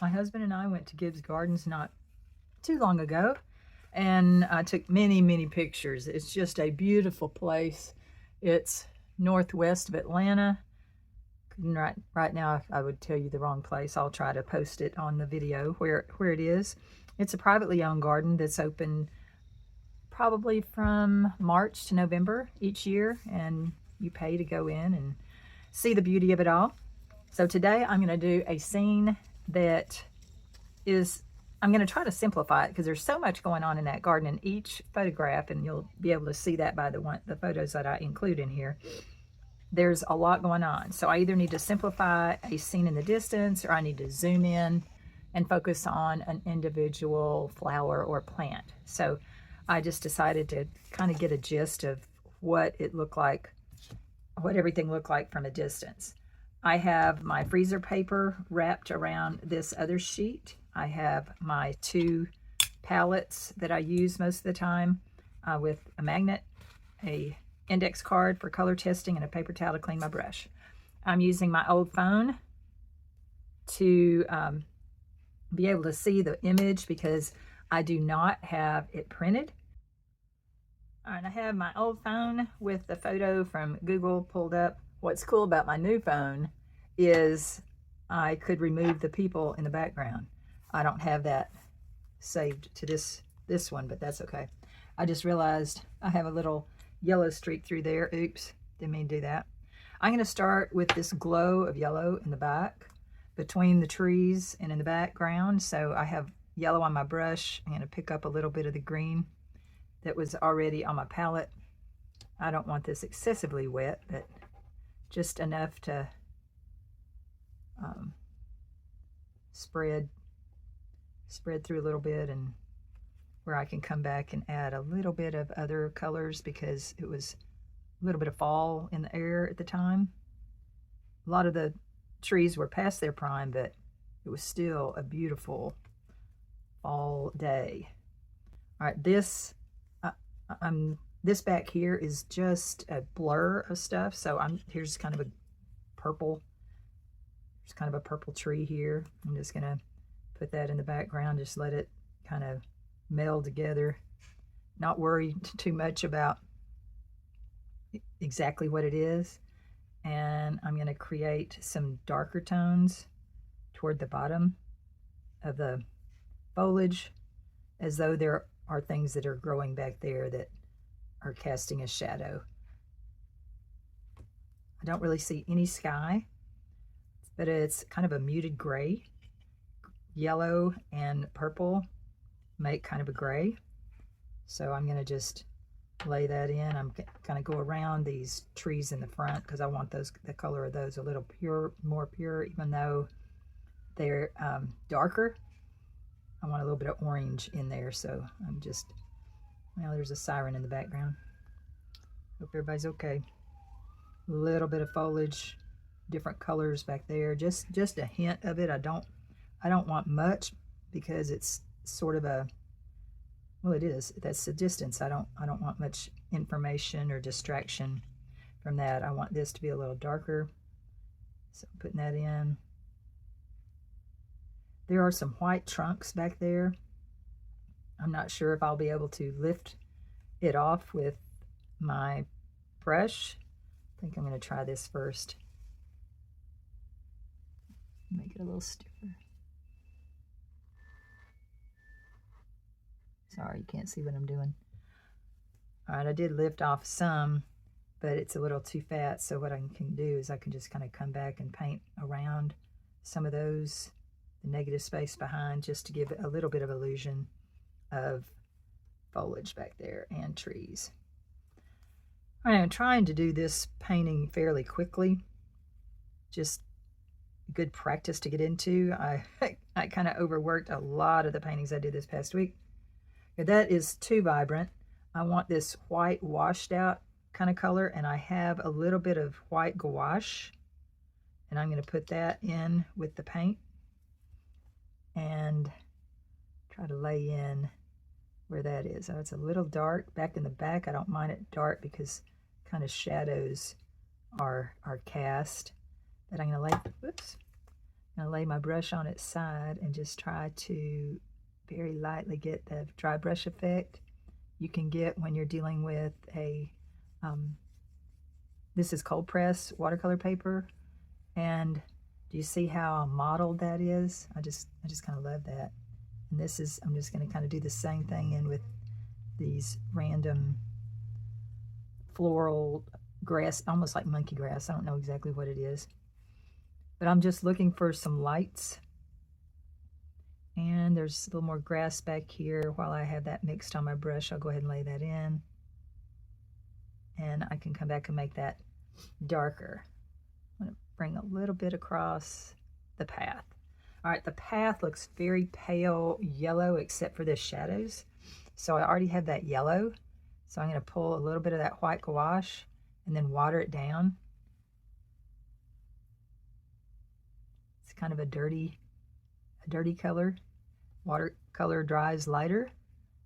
My husband and I went to Gibbs Gardens not too long ago, and I took many, many pictures. It's just a beautiful place. It's northwest of Atlanta. Right now, I would tell you the wrong place. I'll try to post it on the video where it is. It's a privately owned garden that's open probably from March to November each year, and you pay to go in and see the beauty of it all. So today I'm going to do a scene that is, I'm going to try to simplify it because there's so much going on in that garden in each photograph, and you'll be able to see that by the photos that I include in here. There's a lot going on. So I either need to simplify a scene in the distance, or I need to zoom in and focus on an individual flower or plant. So I just decided to kind of get a gist of what it looked like, what everything looked like from a distance. I have my freezer paper wrapped around this other sheet. I have my 2 palettes that I use most of the time with a magnet, a index card for color testing, and a paper towel to clean my brush. I'm using my old phone to be able to see the image because I do not have it printed. All right, I have my old phone with the photo from Google pulled up. What's cool about my new phone is I could remove the people in the background. I don't have that saved to this one, but that's okay. I just realized I have a little yellow streak through there. Oops, didn't mean to do that. I'm going to start with this glow of yellow in the back between the trees and in the background. So I have yellow on my brush. I'm going to pick up a little bit of the green that was already on my palette. I don't want this excessively wet, but just enough to spread through a little bit, and where I can come back and add a little bit of other colors because it was a little bit of fall in the air at the time. A lot of the trees were past their prime, but it was still a beautiful fall day. All right, this back here is just a blur of stuff. So here's kind of a purple. There's kind of a purple tree here. I'm just gonna put that in the background. Just let it kind of meld together. Not worry too much about exactly what it is. And I'm gonna create some darker tones toward the bottom of the foliage, as though there are things that are growing back there that are casting a shadow. I don't really see any sky, but it's kind of a muted gray. Yellow and purple make kind of a gray. So I'm going to just lay that in. I'm going to go around these trees in the front because I want the color of those a little more pure, even though they're darker. I want a little bit of orange in there, so I'm just, well, there's a siren in the background. Hope everybody's okay. A little bit of foliage, different colors back there, just a hint of it. I don't want much because it's sort of a, well, it is. That's the distance. I don't want much information or distraction from that. I want this to be a little darker. So I'm putting that in. There are some white trunks back there. I'm not sure if I'll be able to lift it off with my brush. I think I'm going to try this first. Make it a little stiffer. Sorry, you can't see what I'm doing. All right, I did lift off some, but it's a little too fat. So what I can do is I can just kind of come back and paint around some of those, the negative space behind, just to give it a little bit of illusion of foliage back there and trees. All right, I'm trying to do this painting fairly quickly. Just good practice to get into. I kind of overworked a lot of the paintings I did this past week. That is too vibrant. I want this white washed out kind of color, and I have a little bit of white gouache, and I'm going to put that in with the paint and try to lay in where that is. Oh, it's a little dark back in the back. I don't mind it dark because kind of shadows are cast. That I'm going to lay, I'm gonna lay my brush on its side and just try to very lightly get the dry brush effect you can get when you're dealing with a, this is cold press watercolor paper. And do you see how mottled that is? I just kind of love that. And this is, I'm just going to kind of do the same thing in with these random floral grass, almost like monkey grass. I don't know exactly what it is. But I'm just looking for some lights. And there's a little more grass back here. While I have that mixed on my brush, I'll go ahead and lay that in. And I can come back and make that darker. I'm going to bring a little bit across the path. All right, the path looks very pale yellow except for the shadows. So I already have that yellow. So I'm going to pull a little bit of that white gouache and then water it down. It's kind of a dirty color. Watercolor dries lighter.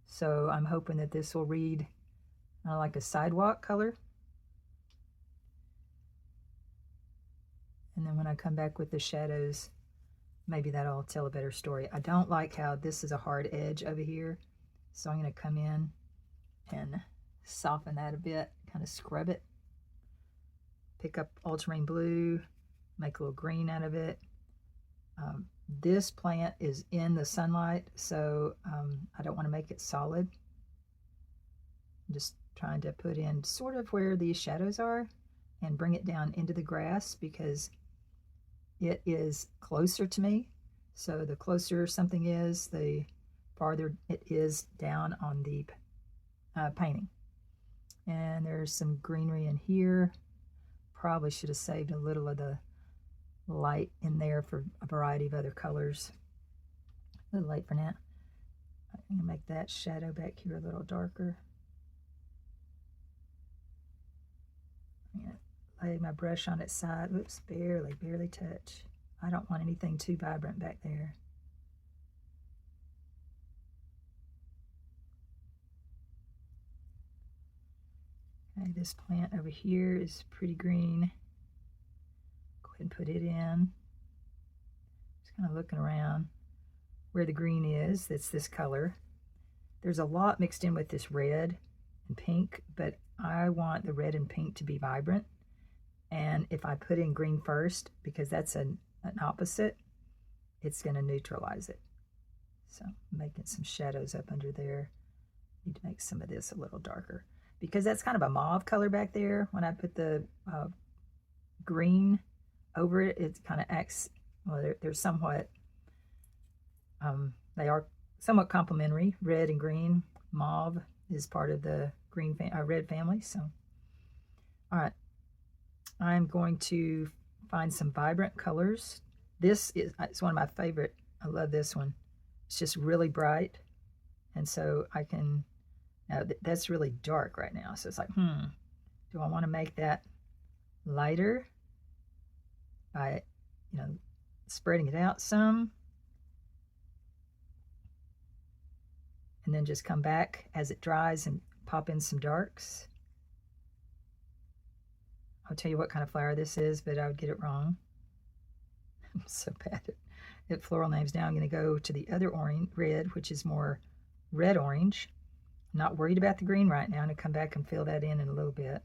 So I'm hoping that this will read like a sidewalk color. And then when I come back with the shadows, maybe that'll tell a better story. I don't like how this is a hard edge over here. So I'm going to come in and soften that a bit, kind of scrub it. Pick up ultramarine blue, make a little green out of it. This plant is in the sunlight, so I don't want to make it solid. I'm just trying to put in sort of where these shadows are and bring it down into the grass because it is closer to me. So the closer something is, the farther it is down on the painting. And there's some greenery in here. Probably should have saved a little of the light in there for a variety of other colors. A little late for now. I'm gonna make that shadow back here a little darker. I'm gonna lay my brush on its side. Oops, barely touch. I don't want anything too vibrant back there. Okay, this plant over here is pretty green. Go ahead and put it in. Just kind of looking around where the green is. That's this color. There's a lot mixed in with this red and pink, but I want the red and pink to be vibrant. And if I put in green first, because that's an opposite, it's going to neutralize it. So I'm making some shadows up under there. Need to make some of this a little darker because that's kind of a mauve color back there. When I put the green over it, it kind of acts, well, they're somewhat, they are somewhat complementary. Red and green. Mauve is part of the red family. So, all right. I'm going to find some vibrant colors. This is, it's one of my favorite. I love this one. It's just really bright. And so I can, now that's really dark right now. So it's like, do I want to make that lighter by, spreading it out some? And then just come back as it dries and pop in some darks. I'll tell you what kind of flower this is, but I would get it wrong. I'm so bad at floral names. Now I'm going to go to the other red, which is more red-orange. I'm not worried about the green right now. I'm going to come back and fill that in a little bit.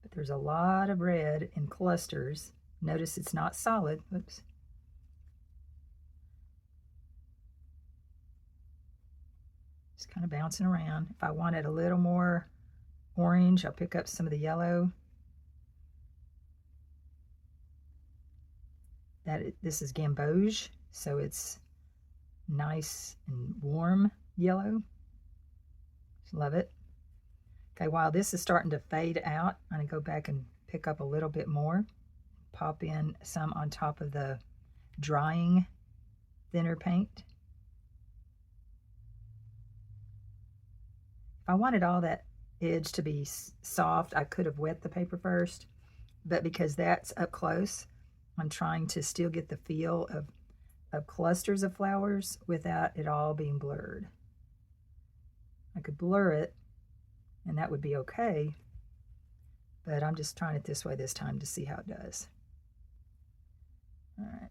But there's a lot of red in clusters. Notice it's not solid. Oops. Just kind of bouncing around. If I wanted a little more orange, I'll pick up some of the yellow. This is gamboge, so it's nice and warm yellow. Love it. Okay, while this is starting to fade out, I'm going to go back and pick up a little bit more. Pop in some on top of the drying thinner paint. If I wanted all that edge to be soft, I could have wet the paper first, but because that's up close, I'm trying to still get the feel of clusters of flowers without it all being blurred. I could blur it, and that would be okay, but I'm just trying it this way this time to see how it does. All right,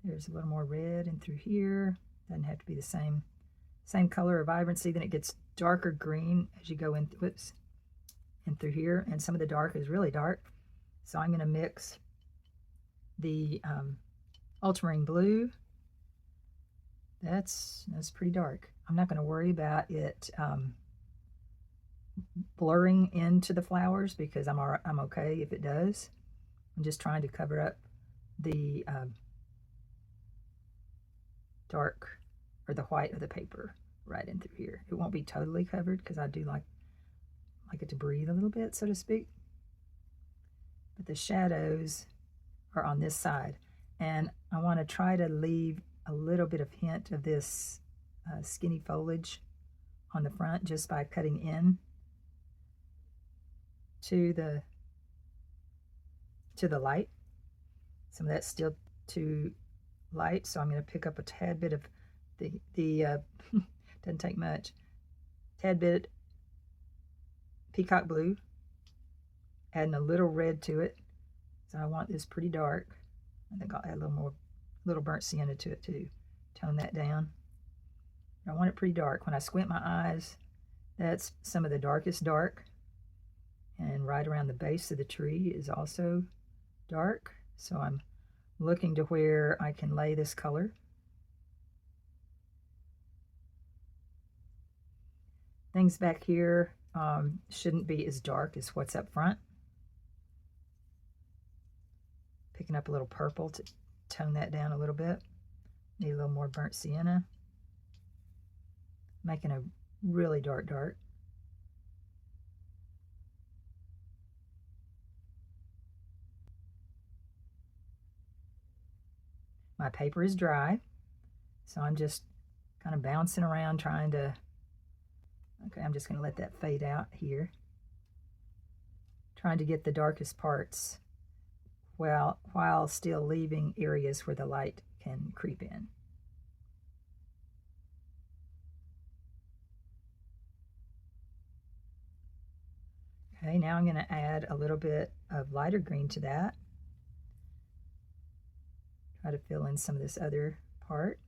There's a little more red in through here. Doesn't have to be the same color or vibrancy. Then it gets darker green as you go in, whoops, in through here. And some of the dark is really dark. So I'm going to mix the ultramarine blue. That's pretty dark. I'm not going to worry about it blurring into the flowers because I'm okay if it does. I'm just trying to cover up the dark or the white of the paper right in through here. It won't be totally covered because I do like it to breathe a little bit, so to speak. But the shadows are on this side, and I want to try to leave a little bit of hint of this skinny foliage on the front just by cutting in to the light. Some of that's still too light, so I'm going to pick up a tad bit of the doesn't take much, tad bit peacock blue, adding a little red to it. So I want this pretty dark. I think I'll add a little burnt sienna to it too. Tone that down. I want it pretty dark. When I squint my eyes, that's some of the darkest dark. And right around the base of the tree is also dark. So I'm looking to where I can lay this color. Things back here shouldn't be as dark as what's up front. Picking up a little purple to tone that down a little bit. Need a little more burnt sienna. Making a really dark. My paper is dry, so I'm just kind of bouncing around trying to, okay, I'm just going to let that fade out here. Trying to get the darkest parts while still leaving areas where the light can creep in. Okay, now I'm going to add a little bit of lighter green to that. Try to fill in some of this other part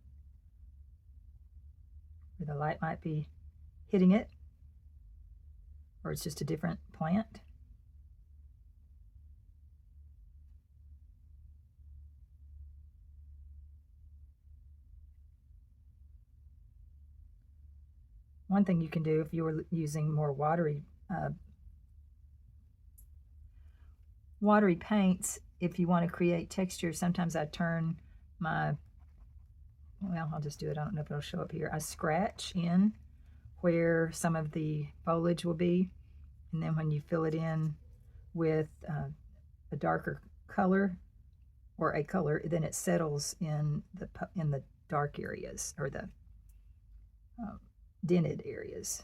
where the light might be hitting it, or it's just a different plant. One thing you can do if you were using more watery paints, if you want to create texture, sometimes I turn my, well, I'll just do it. I don't know if it'll show up here. I scratch in where some of the foliage will be, and then when you fill it in with a darker color or a color, then it settles in the dark areas or the dented areas.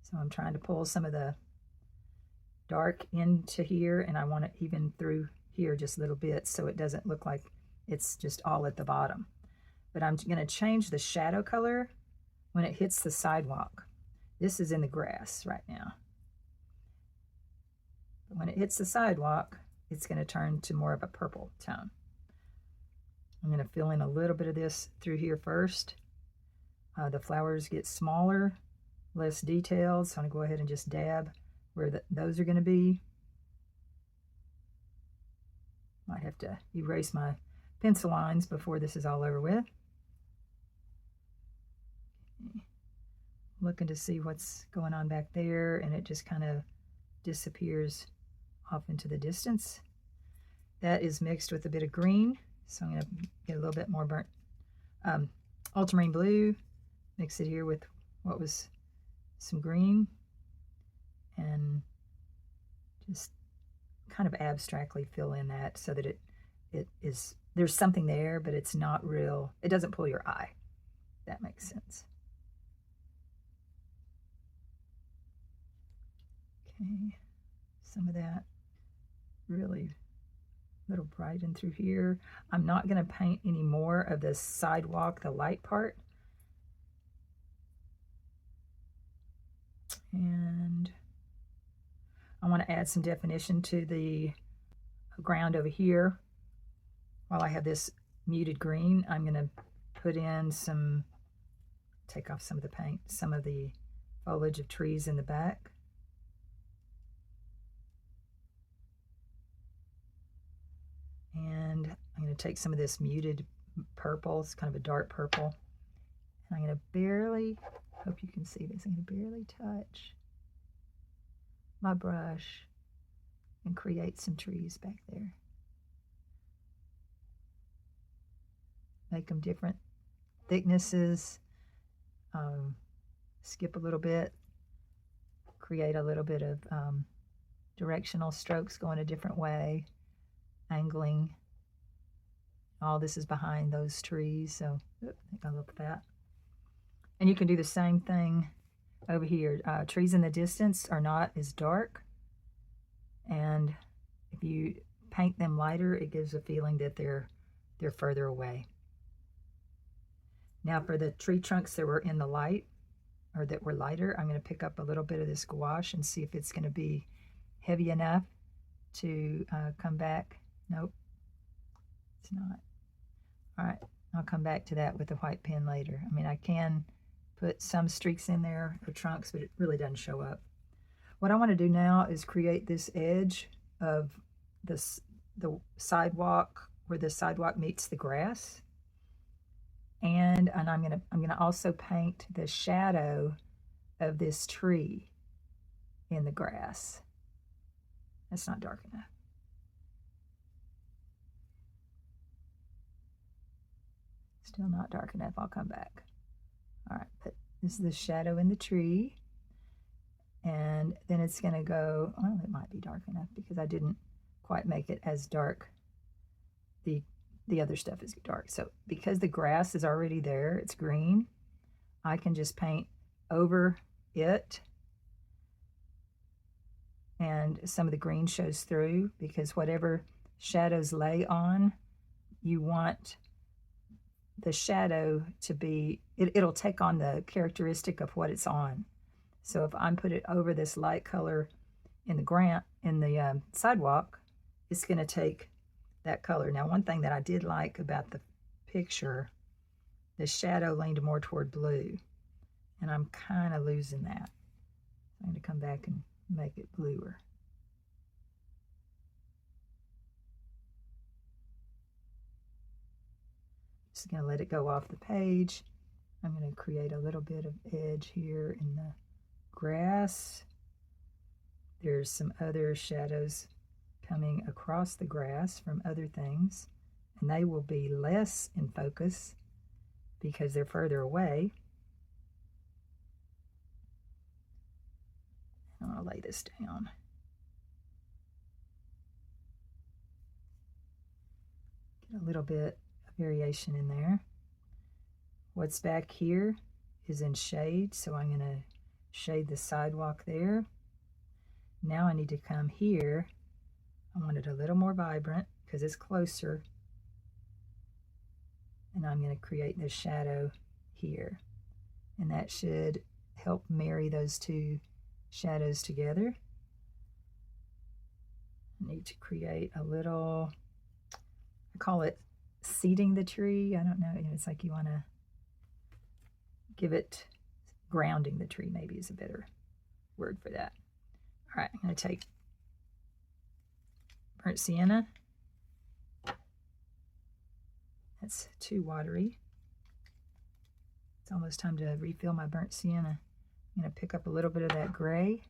So I'm trying to pull some of the dark into here, and I want it even through here just a little bit so it doesn't look like it's just all at the bottom. But I'm going to change the shadow color when it hits the sidewalk. This is in the grass right now. But when it hits the sidewalk, it's going to turn to more of a purple tone. I'm going to fill in a little bit of this through here first. The flowers get smaller, less detailed, so I'm going to go ahead and just dab where those are going to be. Might have to erase my pencil lines before this is all over with. Looking to see what's going on back there, and it just kind of disappears off into the distance. That is mixed with a bit of green, so I'm going to get a little bit more burnt ultramarine blue, mix it here with what was some green, and just kind of abstractly fill in that so that it is, there's something there, but it's not real. It doesn't pull your eye. That makes sense. Okay, some of that really little bright in through here. I'm not going to paint any more of the sidewalk, the light part. And want to add some definition to the ground over here. While I have this muted green, I'm going to put in some, take off some of the paint, some of the foliage of trees in the back. And I'm going to take some of this muted purple, it's kind of a dark purple, and I'm going to barely, hope you can see this, I'm going to barely touch my brush and create some trees back there. Make them different thicknesses, skip a little bit, create a little bit of directional strokes going a different way, angling. All this is behind those trees, so I think I look at that. And you can do the same thing over here. Trees in the distance are not as dark, and if you paint them lighter, it gives a feeling that they're further away. Now for the tree trunks that were in the light, or that were lighter, I'm going to pick up a little bit of this gouache and see if it's going to be heavy enough to come back. Nope, it's not. All right, I'll come back to that with the white pen later. I mean, I can put some streaks in there or trunks, but it really doesn't show up. What I want to do now is create this edge of the sidewalk, where the sidewalk meets the grass. And I'm gonna also paint the shadow of this tree in the grass. That's not dark enough. Still not dark enough. I'll come back. All right, but this is the shadow in the tree, and then it's gonna go, well, it might be dark enough because I didn't quite make it as dark. The other stuff is dark. So because the grass is already there, it's green, I can just paint over it, and some of the green shows through, because whatever shadows lay on, you want the shadow to be, it'll take on the characteristic of what it's on. So if I put it over this light color in the sidewalk, it's going to take that color. Now, one thing that I did like about the picture, the shadow leaned more toward blue, and I'm kind of losing that. I'm going to come back and make it bluer. Just going to let it go off the page. I'm going to create a little bit of edge here in the grass. There's some other shadows coming across the grass from other things, and they will be less in focus because they're further away. I'll lay this down. Get a little bit of variation in there. What's back here is in shade, so I'm going to shade the sidewalk there. Now I need to come here. I want it a little more vibrant because it's closer. And I'm going to create this shadow here. And that should help marry those two shadows together. I need to create a little, I call it seating the tree. I don't know, it's like you want to give it, grounding the tree maybe is a better word for that. All right, I'm going to take burnt sienna. That's too watery. It's almost time to refill my burnt sienna. I'm going to pick up a little bit of that gray.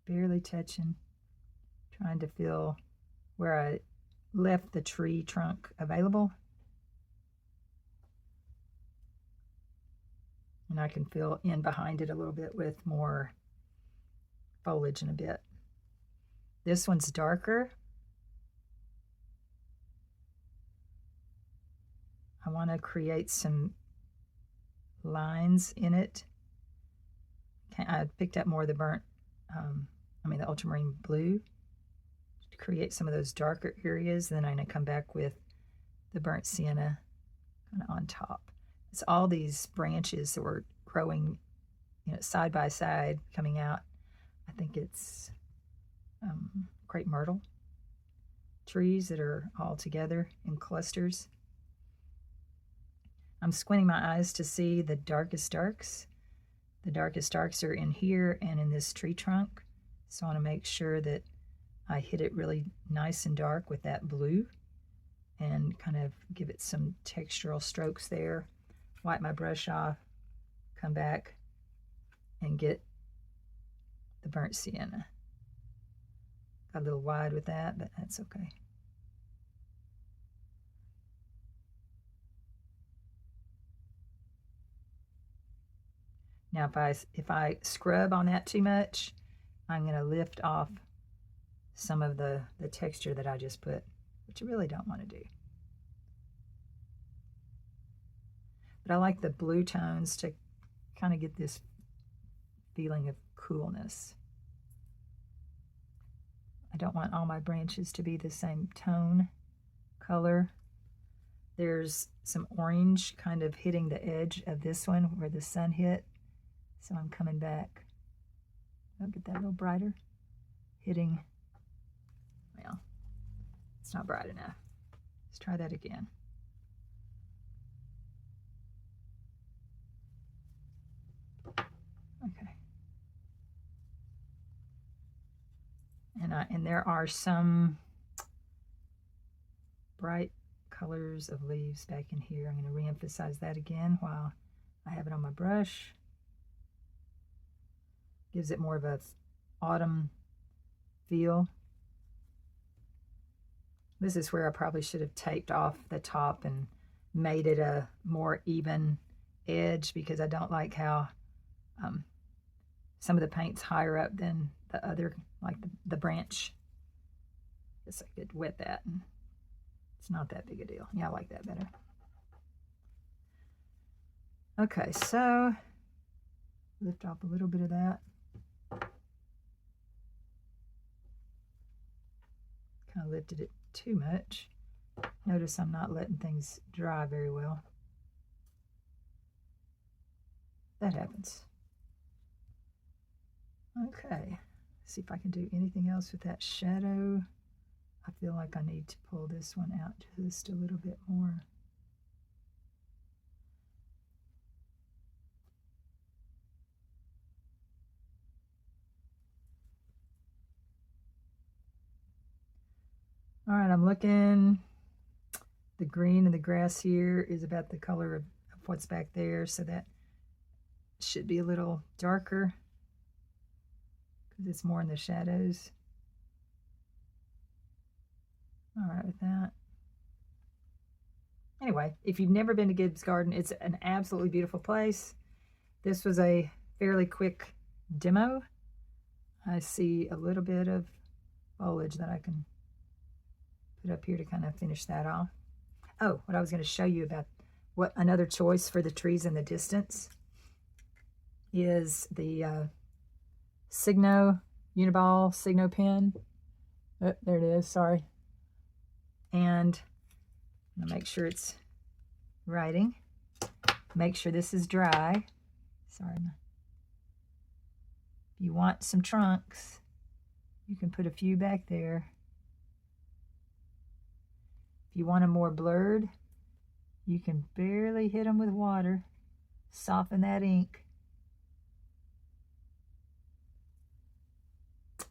Barely touching, trying to feel where I left the tree trunk available. And I can fill in behind it a little bit with more foliage in a bit. This one's darker. I want to create some lines in it. I picked up more of the the ultramarine blue to create some of those darker areas. Then I'm going to come back with the burnt sienna kind of on top. It's all these branches that were growing, side by side coming out. I think it's crepe myrtle trees that are all together in clusters. I'm squinting my eyes to see the darkest darks. The darkest darks are in here and in this tree trunk. So I want to make sure that I hit it really nice and dark with that blue and kind of give it some textural strokes there. Wipe my brush off, come back and get the burnt sienna. Got a little wide with that, but that's okay. Now if I scrub on that too much, I'm going to lift off some of the texture that I just put, which I really don't want to do. But I like the blue tones to kind of get this feeling of coolness. I don't want all my branches to be the same tone, color. There's some orange kind of hitting the edge of this one where the sun hit. So I'm coming back. I'll get that a little brighter. Hitting, well, it's not bright enough. Let's try that again. Okay. And there are some bright colors of leaves back in here. I'm going to re-emphasize that again while I have it on my brush. Gives it more of a autumn feel. This is where I probably should have taped off the top and made it a more even edge, because I don't like how some of the paint's higher up than the other, like the branch. I guess I could wet that, and it's not that big a deal. Yeah, I like that better. Okay, so lift off a little bit of that. Kind of lifted it too much. Notice I'm not letting things dry very well. That happens. Okay, see if I can do anything else with that shadow. I feel like I need to pull this one out just a little bit more. All right, I'm looking. The green in the grass here is about the color of what's back there, so that should be a little darker because it's more in the shadows. All right with that. Anyway, if you've never been to Gibbs Garden, it's an absolutely beautiful place. This was a fairly quick demo. I see a little bit of foliage that I can put up here to kind of finish that off. Oh, what I was going to show you about what another choice for the trees in the distance is the Signo Uniball Signo pen. Oh, there it is, sorry. And I'm gonna make sure it's writing. Make sure this is dry. Sorry. If you want some trunks, you can put a few back there. If you want them more blurred, you can barely hit them with water. Soften that ink.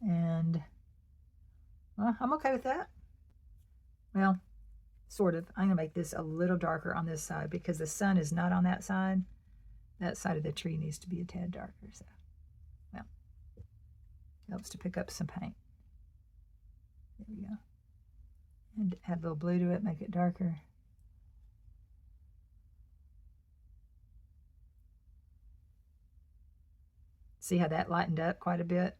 And, well, I'm okay with that. Well, sort of. I'm going to make this a little darker on this side because the sun is not on that side. That side of the tree needs to be a tad darker. So, well, helps to pick up some paint. There we go. And add a little blue to it, make it darker. See how that lightened up quite a bit?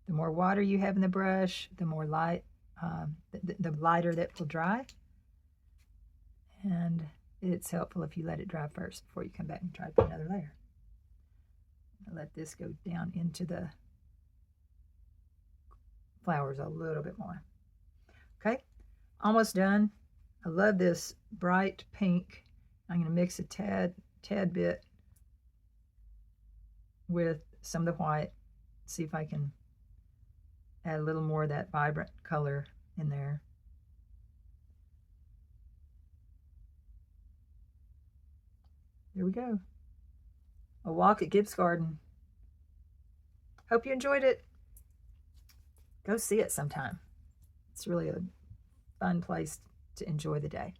The more water you have in the brush, the more light, the lighter that will dry. And it's helpful if you let it dry first before you come back and try to put another layer. I'll let this go down into the flowers a little bit more. Okay, almost done. I love this bright pink. I'm going to mix a tad bit with some of the white. See if I can add a little more of that vibrant color in there. There we go. A walk at Gibbs Garden. Hope you enjoyed it. Go see it sometime. It's really a fun place to enjoy the day.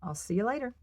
I'll see you later.